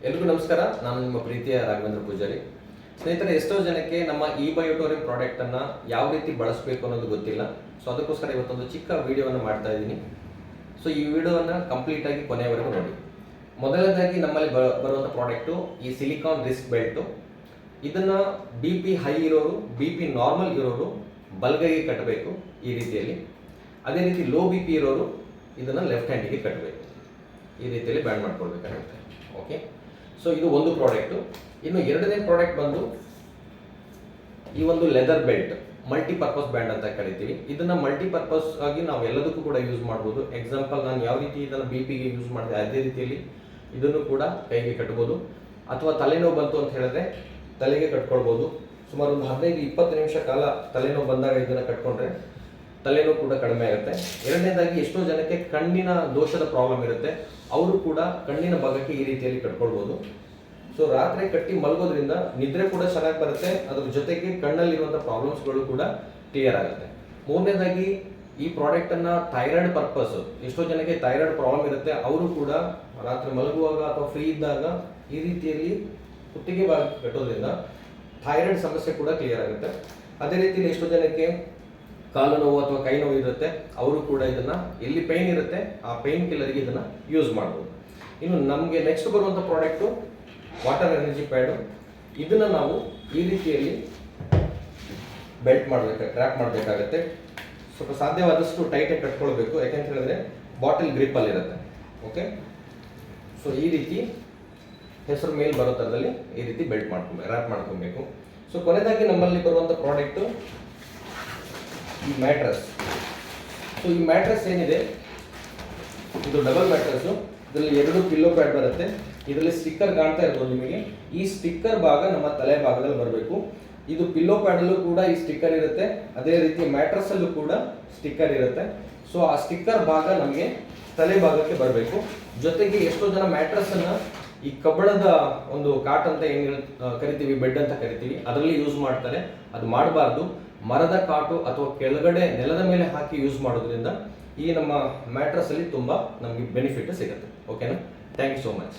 ಎಲ್ರಿಗೂ ನಮಸ್ಕಾರ. ನಾನು ನಿಮ್ಮ ಪ್ರೀತಿಯ ರಾಘವೇಂದ್ರ ಪೂಜಾರಿ. ಸ್ನೇಹಿತರೆ, ಎಷ್ಟೋ ಜನಕ್ಕೆ ನಮ್ಮ ಈ ಬಯೋಟೋರಿಯಂ ಪ್ರಾಡಕ್ಟ್ ಅನ್ನ ಯಾವ ರೀತಿ ಬಳಸಬೇಕು ಅನ್ನೋದು ಗೊತ್ತಿಲ್ಲ. ಸೊ ಅದಕ್ಕೋಸ್ಕರ ಇವತ್ತೊಂದು ಚಿಕ್ಕ ವಿಡಿಯೋವನ್ನು ಮಾಡ್ತಾ ಇದ್ದೀನಿ. ಸೊ ಈ ವಿಡಿಯೋವನ್ನು ಕಂಪ್ಲೀಟ್ ಆಗಿ ಕೊನೆಯವರೆಗೂ ನೋಡಿ. ಮೊದಲನೇದಾಗಿ ನಮ್ಮಲ್ಲಿ ಬರುವಂಥ ಪ್ರಾಡಕ್ಟು ಈ ಸಿಲಿಕಾನ್ ರಿಸ್ಟ್ ಬೆಲ್ಟು. ಇದನ್ನ ಬಿ ಪಿ ಹೈ ಇರೋರು, ಬಿ ಪಿ ನಾರ್ಮಲ್ ಇರೋರು ಬಲ್ಗೈಗೆ ಕಟ್ಟಬೇಕು ಈ ರೀತಿಯಲ್ಲಿ. ಅದೇ ರೀತಿ ಲೋ ಬಿ ಪಿ ಇರೋರು ಇದನ್ನು ಲೆಫ್ಟ್ ಹ್ಯಾಂಡಿಗೆ ಕಟ್ಟಬೇಕು. ಈ ರೀತಿಯಲ್ಲಿ ಬ್ಯಾಂಡ್ ಮಾಡ್ಕೊಳ್ಬೇಕಾಗುತ್ತೆ. ಓಕೆ, ಸೊ ಇದು ಒಂದು ಪ್ರಾಡಕ್ಟು. ಇನ್ನು ಎರಡನೇ ಪ್ರಾಡಕ್ಟ್ ಬಂದು ಈ ಒಂದು ಲೆದರ್ ಬೆಲ್ಟ್, ಮಲ್ಟಿಪರ್ಪಸ್ ಬ್ಯಾಂಡ್ ಅಂತ ಕರಿತೀವಿ. ಇದನ್ನ ಮಲ್ಟಿಪರ್ಪಸ್ ಆಗಿ ನಾವು ಎಲ್ಲದಕ್ಕೂ ಕೂಡ ಯೂಸ್ ಮಾಡ್ಬೋದು. ಎಕ್ಸಾಂಪಲ್, ನಾನು ಯಾವ ರೀತಿ ಇದನ್ನು ಬಿ ಪಿಗೆ ಯೂಸ್ ಮಾಡಿದೆ ಅದೇ ರೀತಿಯಲ್ಲಿ ಇದನ್ನು ಕೂಡ ಕೈಗೆ ಕಟ್ಬೋದು. ಅಥವಾ ತಲೆನೋವು ಬಂತು ಅಂತ ಹೇಳಿದ್ರೆ ತಲೆಗೆ ಕಟ್ಕೊಳ್ಬೋದು. ಸುಮಾರು ಒಂದು 15-20 ನಿಮಿಷ ಕಾಲ ತಲೆನೋವು ಬಂದಾಗ ಇದನ್ನು ಕಟ್ಕೊಂಡ್ರೆ ತಲೆನೋವು ಕೂಡ ಕಡಿಮೆ ಆಗುತ್ತೆ. ಎರಡನೇದಾಗಿ ಎಷ್ಟೋ ಜನಕ್ಕೆ ಕಣ್ಣಿನ ದೋಷದ ಪ್ರಾಬ್ಲಮ್ ಇರುತ್ತೆ, ಅವರು ಕೂಡ ಕಣ್ಣಿನ ಭಾಗಕ್ಕೆ ಈ ರೀತಿಯಲ್ಲಿ ಕಟ್ಕೊಳ್ಬೋದು. ಸೊ ರಾತ್ರಿ ಕಟ್ಟಿ ಮಲಗೋದ್ರಿಂದ ನಿದ್ರೆ ಕೂಡ ಚೆನ್ನಾಗಿ ಬರುತ್ತೆ, ಅದ್ರ ಜೊತೆಗೆ ಕಣ್ಣಲ್ಲಿರುವಂಥ ಪ್ರಾಬ್ಲಮ್ಸ್ಗಳು ಕೂಡ ಕ್ಲಿಯರ್ ಆಗುತ್ತೆ. ಮೂರನೇದಾಗಿ ಈ ಪ್ರಾಡಕ್ಟನ್ನು ಥೈರಾಯ್ಡ್ ಪರ್ಪಸ್, ಎಷ್ಟೋ ಜನಕ್ಕೆ ಥೈರಾಯ್ಡ್ ಪ್ರಾಬ್ಲಮ್ ಇರುತ್ತೆ, ಅವರು ಕೂಡ ರಾತ್ರಿ ಮಲಗುವಾಗ ಅಥವಾ ಫ್ರೀ ಇದ್ದಾಗ ಈ ರೀತಿಯಲ್ಲಿ ಕುತ್ತಿಗೆ ಭಾಗ ಕಟ್ಟೋದ್ರಿಂದ ಥೈರಾಯ್ಡ್ ಸಮಸ್ಯೆ ಕೂಡ ಕ್ಲಿಯರ್ ಆಗುತ್ತೆ. ಅದೇ ರೀತಿಯಲ್ಲಿ ಎಷ್ಟೋ ಜನಕ್ಕೆ ಕಾಲು ನೋವು ಅಥವಾ ಕೈ ನೋವು ಇರುತ್ತೆ, ಅವರು ಕೂಡ ಇದನ್ನ ಎಲ್ಲಿ ಪೈನ್ ಇರುತ್ತೆ ಆ ಪೈನ್ ಕಿಲ್ಲರ್ಗೆ ಇದನ್ನ ಯೂಸ್ ಮಾಡ್ಬೋದು. ಇನ್ನು ನಮಗೆ ನೆಕ್ಸ್ಟ್ ಬರುವಂಥ ಪ್ರಾಡಕ್ಟು ವಾಟರ್ ಎನರ್ಜಿ ಪ್ಯಾಡು. ಇದನ್ನ ನಾವು ಈ ರೀತಿಯಲ್ಲಿ ಬೆಲ್ಟ್ ಟ್ರ್ಯಾಪ್ ಮಾಡಬೇಕಾಗತ್ತೆ. ಸ್ವಲ್ಪ ಸಾಧ್ಯವಾದಷ್ಟು ಟೈಟಾಗಿ ಕಟ್ಕೊಳ್ಬೇಕು, ಯಾಕೆಂತ ಹೇಳಿದ್ರೆ ಬಾಟಲ್ ಗ್ರಿಪ್ಪಲ್ಲಿ ಇರುತ್ತೆ. ಓಕೆ, ಸೊ ಈ ರೀತಿ ಹೆಸರು ಮೇಲೆ ಬರೋ ಥರದಲ್ಲಿ ಈ ರೀತಿ ಬೆಲ್ಟ್ ರ್ಯಾಪ್ ಮಾಡ್ಕೊಬೇಕು. ಸೊ ಕೊನೆಯದಾಗಿ ನಮ್ಮಲ್ಲಿ ಬರುವಂಥ ಪ್ರಾಡಕ್ಟು ಈ ಮ್ಯಾಟ್ರಸ್. ಸೊ ಈ ಮ್ಯಾಟ್ರಸ್ ಏನಿದೆ, ಇದು ಡಬಲ್ ಮ್ಯಾಟ್ರಸ್ಸು. ಇದರಲ್ಲಿ 2 ಪಿಲ್ಲೋ ಪ್ಯಾಡ್ ಬರುತ್ತೆ. ಇದರಲ್ಲಿ ಸ್ಟಿಕ್ಕರ್ ಕಾಣ್ತಾ ಇರ್ಬೋದು ನಿಮಗೆ. ಈ ಸ್ಟಿಕ್ಕರ್ ಭಾಗ ನಮ್ಮ ತಲೆ ಭಾಗದಲ್ಲಿ ಬರಬೇಕು. ಇದು ಪಿಲ್ಲೋ ಪ್ಯಾಡಲ್ಲೂ ಕೂಡ ಈ ಸ್ಟಿಕ್ಕರ್ ಇರುತ್ತೆ, ಅದೇ ರೀತಿ ಮ್ಯಾಟ್ರಸ್ ಅಲ್ಲೂ ಕೂಡ ಸ್ಟಿಕ್ಕರ್ ಇರುತ್ತೆ. ಸೊ ಆ ಸ್ಟಿಕ್ಕರ್ ಭಾಗ ನಮಗೆ ತಲೆ ಭಾಗಕ್ಕೆ ಬರಬೇಕು. ಜೊತೆಗೆ ಎಷ್ಟೋ ಜನ ಮ್ಯಾಟ್ರಸ್ ಅನ್ನ ಈ ಕಬ್ಬಣದ ಒಂದು ಕಾಟ್ ಅಂತ ಏನು ಕರಿತೀವಿ, ಬೆಡ್ ಅಂತ ಕರಿತೀವಿ, ಅದರಲ್ಲಿ ಯೂಸ್ ಮಾಡ್ತಾರೆ. ಅದು ಮಾಡಬಾರ್ದು. ಮರದ ಕಾಟು ಅಥವಾ ಕೆಳಗಡೆ ನೆಲದ ಮೇಲೆ ಹಾಕಿ ಯೂಸ್ ಮಾಡೋದ್ರಿಂದ ಈ ನಮ್ಮ ಮ್ಯಾಟ್ರಸ್ ಅಲ್ಲಿ ತುಂಬಾ ನಮಗೆ ಬೆನಿಫಿಟ್ ಸಿಗುತ್ತೆ. ಓಕೆನಾ? Thank you so much.